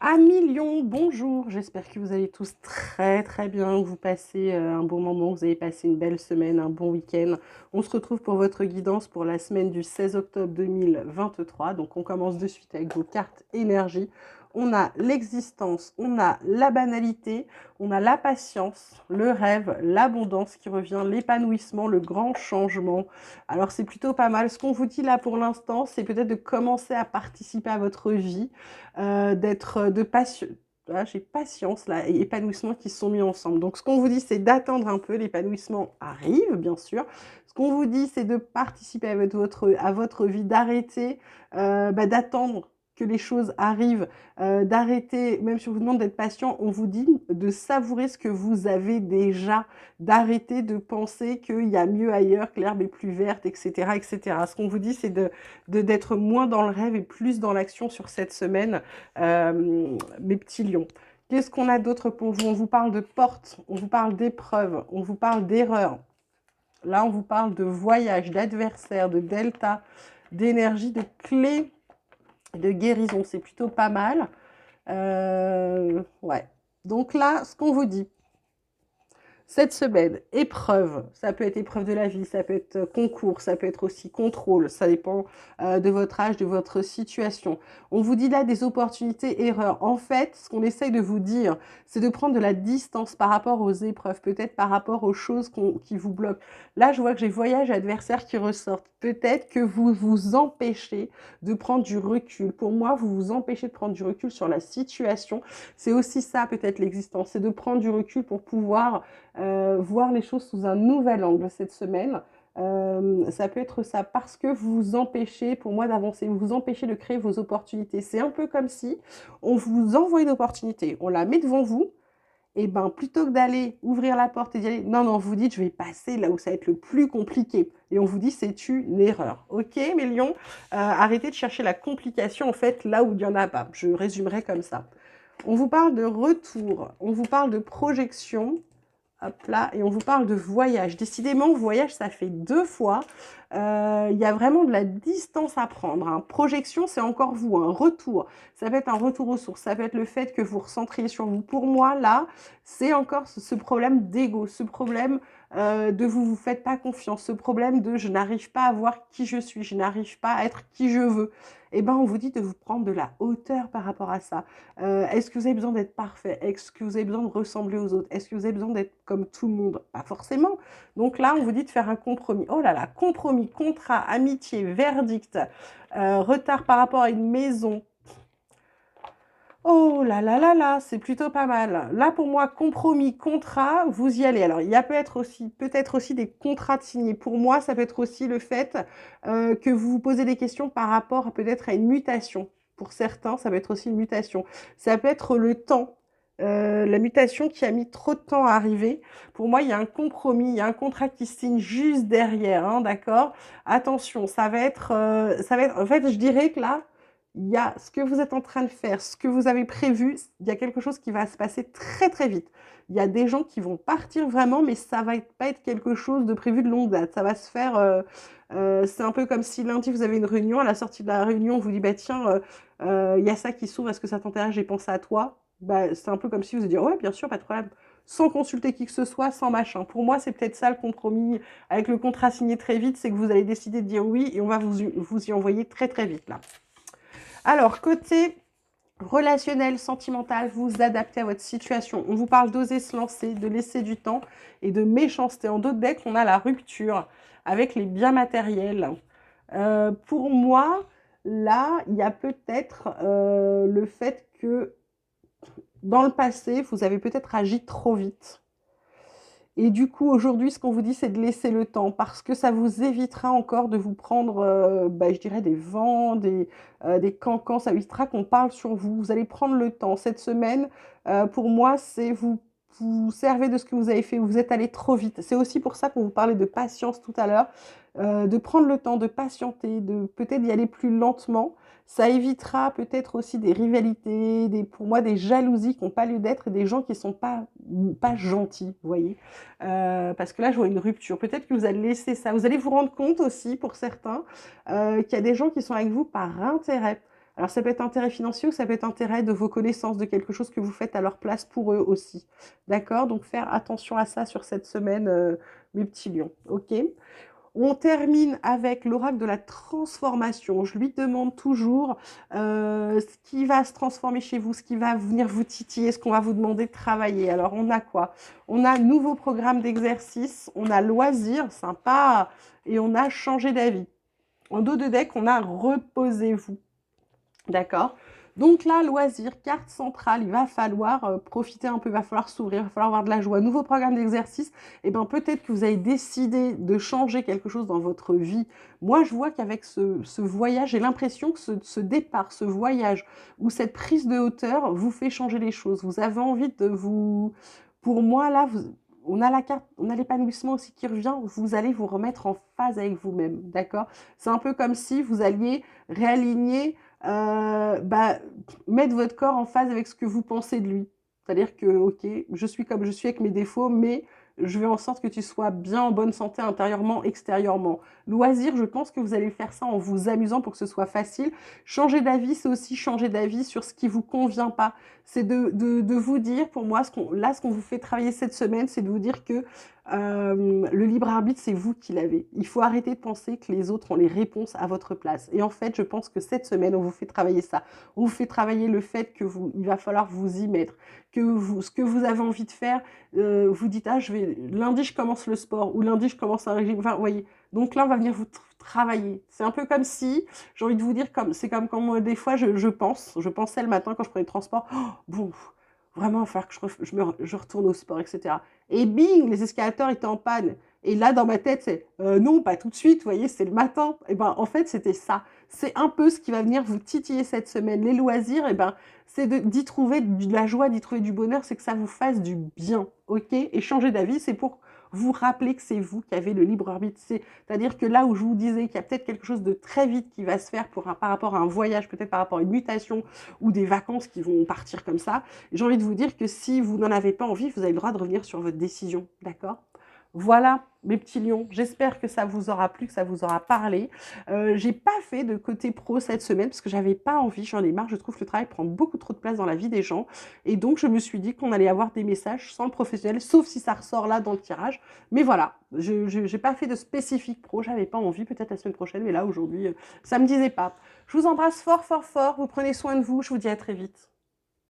Amis Lion, bonjour, j'espère que vous allez tous très très bien, que vous passez un bon moment, que vous avez passé une belle semaine, un bon week-end. On se retrouve pour votre guidance pour la semaine du 16 octobre 2023. Donc on commence de suite avec vos cartes énergie. On a l'existence, on a la banalité, on a la patience, le rêve, l'abondance qui revient, l'épanouissement, le grand changement. Alors c'est plutôt pas mal. Ce qu'on vous dit là pour l'instant, c'est peut-être de commencer à participer à votre vie, d'être de passion. Voilà, j'ai patience là et épanouissement qui se sont mis ensemble. Donc ce qu'on vous dit, c'est d'attendre un peu, l'épanouissement arrive bien sûr. Ce qu'on vous dit, c'est de participer à votre vie, d'arrêter, d'attendre que les choses arrivent, d'arrêter, même si on vous demande d'être patient, on vous dit de savourer ce que vous avez déjà, d'arrêter de penser qu'il y a mieux ailleurs, que l'herbe est plus verte, etc., etc. Ce qu'on vous dit, c'est d'être moins dans le rêve et plus dans l'action sur cette semaine, mes petits lions. Qu'est-ce qu'on a d'autre pour vous? On vous parle de portes, on vous parle d'épreuves, on vous parle d'erreurs. Là, on vous parle de voyage, d'adversaire, de delta, d'énergie, de clé, de guérison. C'est plutôt pas mal. Ouais. Donc là, ce qu'on vous dit, cette semaine, épreuve, ça peut être épreuve de la vie, ça peut être concours, ça peut être aussi contrôle, ça dépend de votre âge, de votre situation. On vous dit là des opportunités, erreurs. En fait, ce qu'on essaye de vous dire, c'est de prendre de la distance par rapport aux épreuves, peut-être par rapport aux choses qui vous bloquent. Là, je vois que j'ai voyage adversaire qui ressortent. Peut-être que vous vous empêchez de prendre du recul. Pour moi, vous vous empêchez de prendre du recul sur la situation. C'est aussi ça, peut-être, l'existence, c'est de prendre du recul pour pouvoir voir les choses sous un nouvel angle cette semaine. Ça peut être ça parce que vous vous empêchez, pour moi, d'avancer, vous vous empêchez de créer vos opportunités. C'est un peu comme si on vous envoie une opportunité, on la met devant vous, et ben plutôt que d'aller ouvrir la porte et d'y aller, non, non, vous dites, je vais passer là où ça va être le plus compliqué. Et on vous dit, c'est une erreur. Ok, mes lions, arrêtez de chercher la complication, en fait, là où il n'y en a pas. Je résumerai comme ça. On vous parle de retour, on vous parle de projection. Hop là, et on vous parle de voyage. Décidément, voyage, ça fait 2 fois. Il y a vraiment de la distance à prendre, hein. Projection, c'est encore vous, un retour. Ça peut être un retour aux sources, ça peut être le fait que vous recentriez sur vous. Pour moi, là, c'est encore ce problème d'ego, ce problème de vous faites pas confiance, ce problème de je n'arrive pas à voir qui je suis, je n'arrive pas à être qui je veux. Eh ben, on vous dit de vous prendre de la hauteur par rapport à ça. Est-ce que vous avez besoin d'être parfait? Est-ce que vous avez besoin de ressembler aux autres? Est-ce que vous avez besoin d'être comme tout le monde? Pas forcément. Donc là, on vous dit de faire un compromis. Oh là là, compromis, contrat, amitié, verdict, retard par rapport à une maison. Oh là là là là, c'est plutôt pas mal. Là, pour moi, compromis, contrat, vous y allez. Alors, il y a peut-être aussi des contrats de signés. Pour moi, ça peut être aussi le fait que vous vous posez des questions par rapport peut-être à une mutation. Pour certains, ça peut être aussi une mutation. Ça peut être le temps. La mutation qui a mis trop de temps à arriver. Pour moi, il y a un compromis, il y a un contrat qui se signe juste derrière, hein, d'accord? Attention, en fait, je dirais que là, il y a ce que vous êtes en train de faire, ce que vous avez prévu, il y a quelque chose qui va se passer très très vite. Il y a des gens qui vont partir vraiment, mais ça va pas être quelque chose de prévu de longue date. Ça va se faire. C'est un peu comme si lundi vous avez une réunion, à la sortie de la réunion, on vous dit bah tiens, il y a ça qui s'ouvre, est-ce que ça t'intéresse? J'ai pensé à toi. Bah, c'est un peu comme si vous dites ouais, bien sûr, pas de problème, sans consulter qui que ce soit, sans machin. Pour moi, c'est peut-être ça le compromis avec le contrat signé très vite, c'est que vous allez décider de dire oui et on va vous y envoyer très très vite là. Alors, côté relationnel, sentimental, vous adaptez à votre situation. On vous parle d'oser se lancer, de laisser du temps et de méchanceté. En d'autres decks, on a la rupture avec les biens matériels. Pour moi, là, il y a peut-être le fait que dans le passé, vous avez peut-être agi trop vite. Et du coup, aujourd'hui, ce qu'on vous dit, c'est de laisser le temps parce que ça vous évitera encore de vous prendre, je dirais, des vents, des cancans. Ça évitera qu'on parle sur vous. Vous allez prendre le temps. Cette semaine, pour moi, c'est vous servez de ce que vous avez fait. Vous êtes allé trop vite. C'est aussi pour ça qu'on vous parlait de patience tout à l'heure, de prendre le temps, de patienter, de peut-être y aller plus lentement. Ça évitera peut-être aussi des rivalités, pour moi, des jalousies qui n'ont pas lieu d'être et des gens qui ne sont pas gentils, vous voyez. Parce que là, je vois une rupture. Peut-être que vous allez laisser ça. Vous allez vous rendre compte aussi, pour certains, qu'il y a des gens qui sont avec vous par intérêt. Alors ça peut être intérêt financier ou ça peut être intérêt de vos connaissances, de quelque chose que vous faites à leur place pour eux aussi. D'accord? Donc faire attention à ça sur cette semaine, mes petits lions. OK? On termine avec l'oracle de la transformation. Je lui demande toujours ce qui va se transformer chez vous, ce qui va venir vous titiller, ce qu'on va vous demander de travailler. Alors, on a quoi? On a nouveau programme d'exercice, on a loisirs, sympa, et on a changé d'avis. En dos de deck, on a reposez-vous. D'accord? Donc là, loisir, carte centrale, il va falloir profiter un peu, il va falloir s'ouvrir, il va falloir avoir de la joie. Nouveau programme d'exercice, et ben peut-être que vous avez décidé de changer quelque chose dans votre vie. Moi, je vois qu'avec ce voyage, j'ai l'impression que ce départ, ce voyage ou cette prise de hauteur vous fait changer les choses. Vous avez envie de vous... Pour moi, là, on a la carte, on a l'épanouissement aussi qui revient. Vous allez vous remettre en phase avec vous-même, d'accord? C'est un peu comme si vous alliez réaligner bah, mettre votre corps en phase avec ce que vous pensez de lui. C'est-à-dire que, ok, je suis comme je suis avec mes défauts, mais je vais en sorte que tu sois bien en bonne santé intérieurement, extérieurement. Loisir, je pense que vous allez faire ça en vous amusant pour que ce soit facile. Changer d'avis, c'est aussi changer d'avis sur ce qui vous convient pas. C'est de vous dire, pour moi, ce qu'on vous fait travailler cette semaine, c'est de vous dire que le libre arbitre, c'est vous qui l'avez. Il faut arrêter de penser que les autres ont les réponses à votre place. Et en fait, je pense que cette semaine, on vous fait travailler ça. On vous fait travailler le fait que il va falloir vous y mettre, que ce que vous avez envie de faire, vous dites ah lundi je commence le sport ou lundi je commence un régime. Enfin, vous voyez. Donc là, on va venir vous travailler. C'est un peu comme si, j'ai envie de vous dire, c'est comme quand moi, des fois, je pensais le matin quand je prenais le transport, oh, bon, vraiment, il va falloir que je retourne au sport, etc. Et bing, les escalators étaient en panne. Et là, dans ma tête, c'est non, pas tout de suite, vous voyez, c'est le matin. Et ben, en fait, c'était ça. C'est un peu ce qui va venir vous titiller cette semaine. Les loisirs, et ben, c'est d'y trouver de la joie, d'y trouver du bonheur, c'est que ça vous fasse du bien, ok? Et changer d'avis, c'est pour vous rappeler que c'est vous qui avez le libre arbitre. C'est-à-dire que là où je vous disais qu'il y a peut-être quelque chose de très vite qui va se faire par rapport à un voyage, peut-être par rapport à une mutation ou des vacances qui vont partir comme ça, j'ai envie de vous dire que si vous n'en avez pas envie, vous avez le droit de revenir sur votre décision, d'accord? Voilà, mes petits lions, j'espère que ça vous aura plu, que ça vous aura parlé. J'ai pas fait de côté pro cette semaine parce que j'avais pas envie, j'en ai marre, je trouve que le travail prend beaucoup trop de place dans la vie des gens. Et donc, je me suis dit qu'on allait avoir des messages sans le professionnel, sauf si ça ressort là dans le tirage. Mais voilà, je n'ai pas fait de spécifique pro, j'avais pas envie, peut-être la semaine prochaine, mais là, aujourd'hui, ça me disait pas. Je vous embrasse fort, fort, fort, vous prenez soin de vous, je vous dis à très vite.